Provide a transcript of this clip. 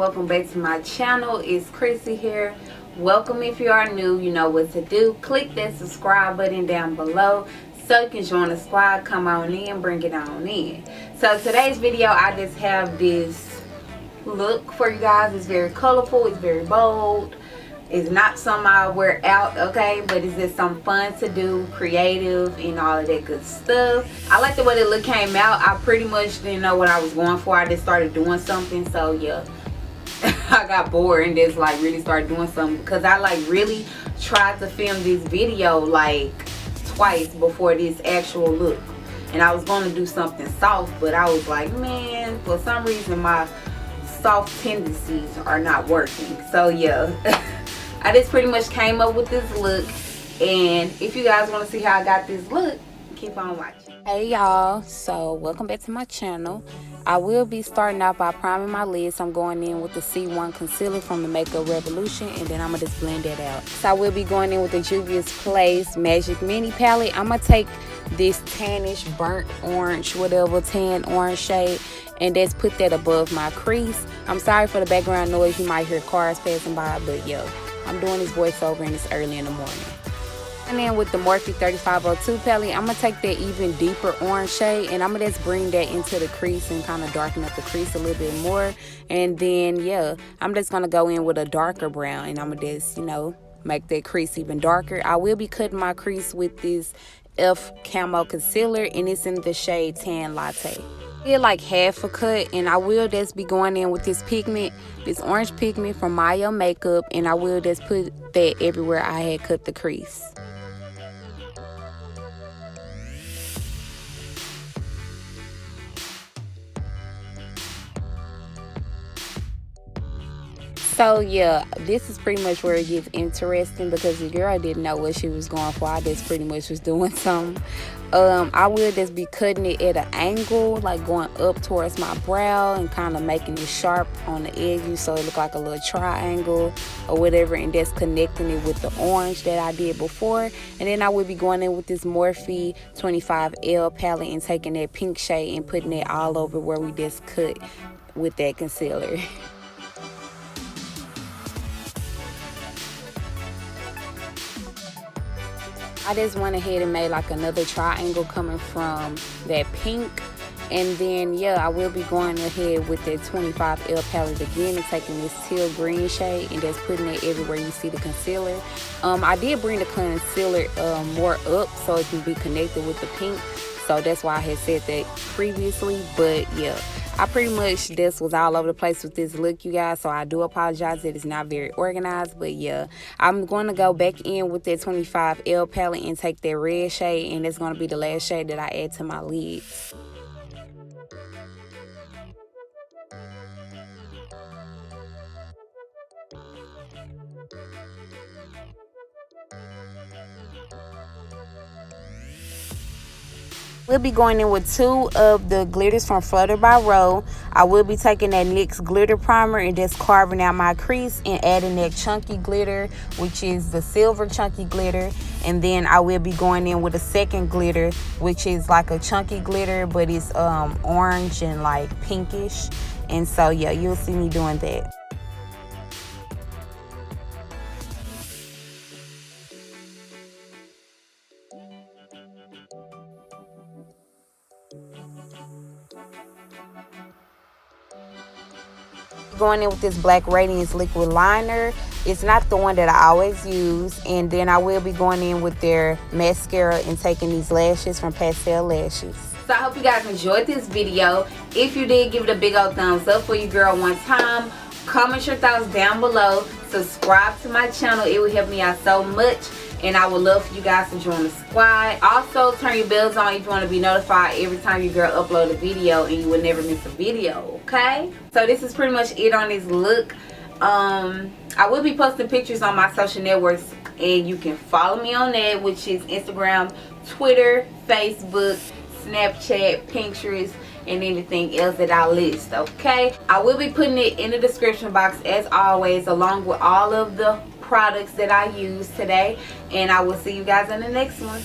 welcome back to my channel. It's Chrissy here. Welcome. If you are new, you know what to do. Click that subscribe button down below so you can join the squad. Come on in, bring it on in. So today's video, I just have this look for you guys. It's very colorful, it's very bold. It's not something I wear out, okay, but it's just something fun to do, creative and all of that good stuff. I like the way the look came out. I pretty much didn't know what I was going for. I just started doing something, so yeah. I got bored and just like really started doing something because I like really tried to film this video like twice before this actual look. And I was going to do something soft, but I was like, man, for some reason my soft tendencies are not working. So yeah. I just pretty much came up with this look, and if you guys want to see how I got this look, keep on watching. Hey y'all, so welcome back to my channel. I will be starting out by priming my lids. I'm going in with the C1 concealer from the Makeup Revolution, and then I'm going to just blend that out. So I will be going in with the Juvia's Place Magic Mini Palette. I'm going to take this tannish, burnt orange, whatever, tan orange shade, and just put that above my crease. I'm sorry for the background noise. You might hear cars passing by, but yo, I'm doing this voiceover and it's early in the morning. And then with the Morphe 3502 palette, I'm going to take that even deeper orange shade and I'm going to just bring that into the crease and kind of darken up the crease a little bit more. And then, yeah, I'm just going to go in with a darker brown and I'm going to just, you know, make that crease even darker. I will be cutting my crease with this F Camo Concealer and it's in the shade Tan Latte. Did like half a cut, and I will just be going in with this pigment, this orange pigment from Maya Makeup, and I will just put that everywhere I had cut the crease. So yeah, this is pretty much where it gets interesting because the girl didn't know what she was going for. I just pretty much was doing something. I will just be cutting it at an angle, like going up towards my brow and kind of making it sharp on the edges so it look like a little triangle or whatever, and just connecting it with the orange that I did before. And then I will be going in with this Morphe 25L palette and taking that pink shade and putting it all over where we just cut with that concealer. I just went ahead and made like another triangle coming from that pink. And then, yeah, I will be going ahead with that 25L palette again and taking this teal green shade and just putting it everywhere you see the concealer. I did bring the concealer more up so it can be connected with the pink. So that's why I had said that previously. But, yeah, I pretty much just was all over the place with this look, you guys. So I do apologize that it's not very organized. But, yeah, I'm going to go back in with that 25L palette and take that red shade. And it's going to be the last shade that I add to my lids. We'll be going in with two of the glitters from Flutter by Row. I will be taking that NYX glitter primer and just carving out my crease and adding that chunky glitter, which is the silver chunky glitter. And then I will be going in with a second glitter, which is like a chunky glitter, but it's orange and like pinkish. And so yeah, you'll see me doing that. Going in with this Black Radiance liquid liner. It's not the one that I always use. And then I will be going in with their mascara and taking these lashes from Pastel Lashes. So I hope you guys enjoyed this video. If you did, give it a big old thumbs up for your girl one time. Comment your thoughts down below. Subscribe to my channel. It will help me out so much. And I would love for you guys to join the squad. Also, turn your bells on if you want to be notified every time your girl upload a video and you will never miss a video, okay? So this is pretty much it on this look. I will be posting pictures on my social networks and you can follow me on that, which is Instagram, Twitter, Facebook, Snapchat, Pinterest, and anything else that I list, okay? I will be putting it in the description box as always, along with all of the products that I use today, and I will see you guys in the next one.